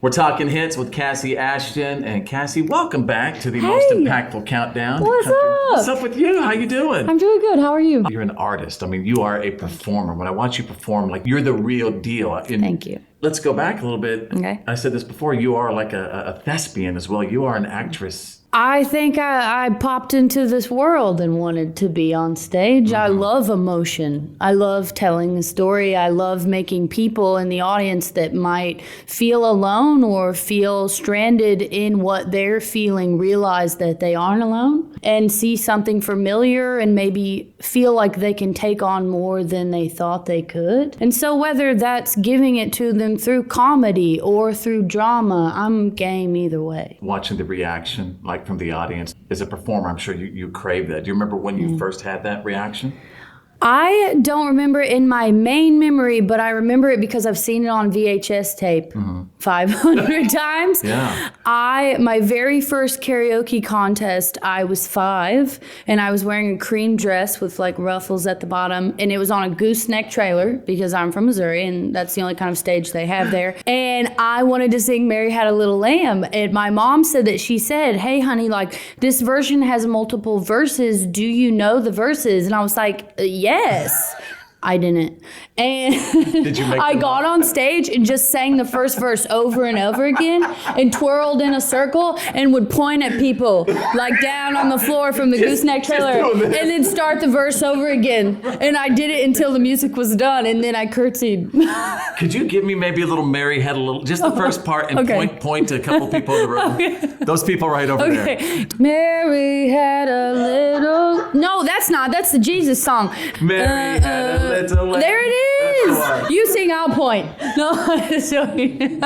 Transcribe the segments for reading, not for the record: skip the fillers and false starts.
We're talking hits with Kassi, Ashton, and Kassi, welcome back to the most impactful countdown. What's up? What's up with you? How you doing? I'm doing good. How are you? You're an artist. I mean, you are a performer. When I watch you perform, like you're the real deal. Thank you. Let's go back a little bit. Okay. I said this before. You are like a thespian as well. You are an actress. I think I popped into this world and wanted to be on stage. Mm-hmm. I love emotion. I love telling a story. I love making people in the audience that might feel alone or feel stranded in what they're feeling realize that they aren't alone and see something familiar and maybe feel like they can take on more than they thought they could. And so whether that's giving it to them through comedy or through drama, I'm game either way. Watching the reaction, like from the audience. As a performer, I'm sure you crave that. Do you remember when you first had that reaction? I don't remember it in my main memory, but I remember it because I've seen it on VHS tape 500 times. Yeah. My very first karaoke contest, I was 5, and I was wearing a cream dress with like ruffles at the bottom, and it was on a gooseneck trailer because I'm from Missouri, and that's the only kind of stage they have there. And I wanted to sing Mary Had a Little Lamb, and my mom said that she said, "Hey, honey, like this version has multiple verses. Do you know the verses?" And I was like, Yes. I didn't. And Did you make I got on stage and just sang the first verse over and over again and twirled in a circle and would point at people like down on the floor from the gooseneck trailer and then start the verse over again. And I did it until the music was done and then I curtsied. Could you give me maybe a little Mary Had a Little, just the first part and point to a couple people in the room? Okay. Those people right over there. Mary had a little... No, that's not. That's the Jesus song. Mary had a little lamb. There it is. You sing, I'll point. No, sorry.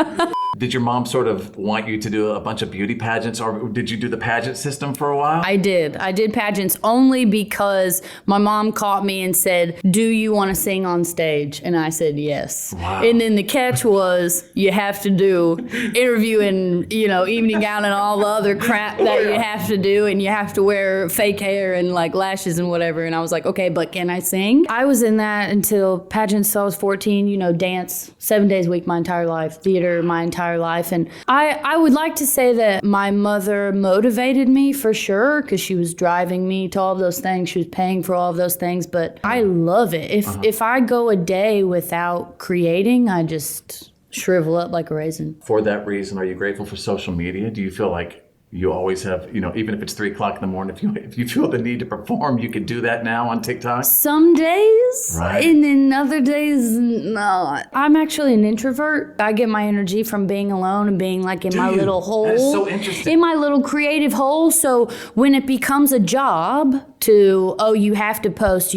Did your mom sort of want you to do a bunch of beauty pageants, or did you do the pageant system for a while? I did pageants only because my mom caught me and said, "Do you want to sing on stage?" And I said yes. Wow. And then the catch was you have to do interview and evening gown and all the other crap that you have to do, and you have to wear fake hair and like lashes and whatever. And I was like, okay, but can I sing? I was in that until pageants till I was 14. Dance 7 days a week my entire life, theater my entire life. And I would like to say that my mother motivated me for sure because she was driving me to all of those things. She was paying for all of those things, but I love it. If I go a day without creating, I just shrivel up like a raisin. For that reason, are you grateful for social media? Do you feel like you always have, even if it's 3:00 in the morning, if you feel the need to perform, you can do that now on TikTok? Some days, right. And then other days, no. I'm actually an introvert. I get my energy from being alone and being like in my little hole. That is so interesting. In my little creative hole. So when it becomes a job to, you have to post,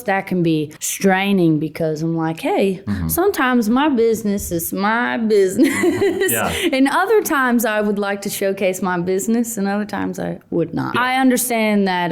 that can be straining because I'm like, hey, sometimes my business is my business. Yeah. And other times I would like to showcase my business and other times I would not. Yeah. I understand that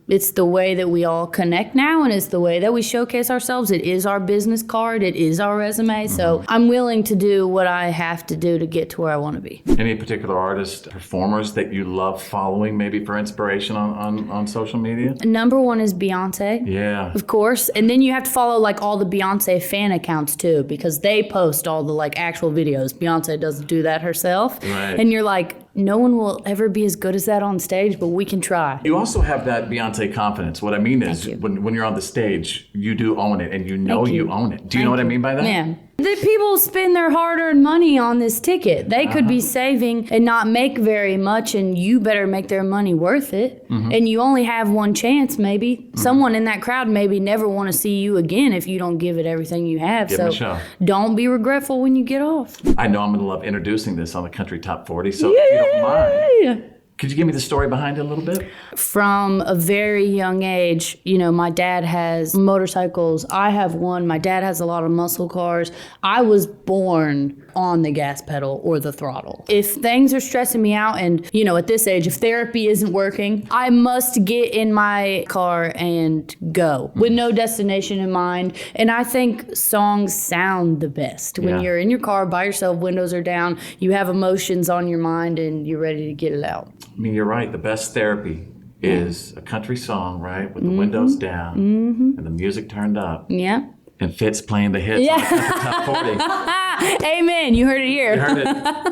it's the way that we all connect now and it's the way that we showcase ourselves. It is our business card. It is our resume. So I'm willing to do what I have to do to get to where I want to be. Any particular artists, performers that you love following maybe for inspiration on social media? Number one is Beyonce. Yeah. Of course. And then you have to follow like all the Beyonce fan accounts too because they post all the like actual videos. Beyonce doesn't do that herself. Right. And you're like, no one will ever be as good as that on stage, but we can try. You also have that Beyonce confidence. What I mean is when you're on the stage, you do own it and you own it. Do you know what I mean by that? Yeah. The people spend their hard-earned money on this ticket. They could be saving and not make very much, and you better make their money worth it. And you only have one chance, maybe. Someone in that crowd maybe never want to see you again if you don't give it everything you have. Give them a show. Don't be regretful when you get off. I know I'm going to love introducing this on the Country Top 40, so if you don't mind. Could you give me the story behind it a little bit? From a very young age, my dad has motorcycles. I have one. My dad has a lot of muscle cars. I was born on the gas pedal or the throttle. If things are stressing me out and, at this age, if therapy isn't working, I must get in my car and go with no destination in mind. And I think songs sound the best when you're in your car by yourself, windows are down, you have emotions on your mind and you're ready to get it out. I mean, you're right. The best therapy is a country song, right? With the windows down and the music turned up. Yeah. and Fitz playing the hits on the Country Top 40. Amen. You heard it here. You heard it.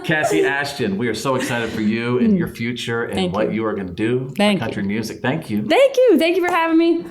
Kassi Ashton, we are so excited for you and your future and Thank what you. you are going to do Thank for country you. music. Thank you. Thank you. Thank you for having me.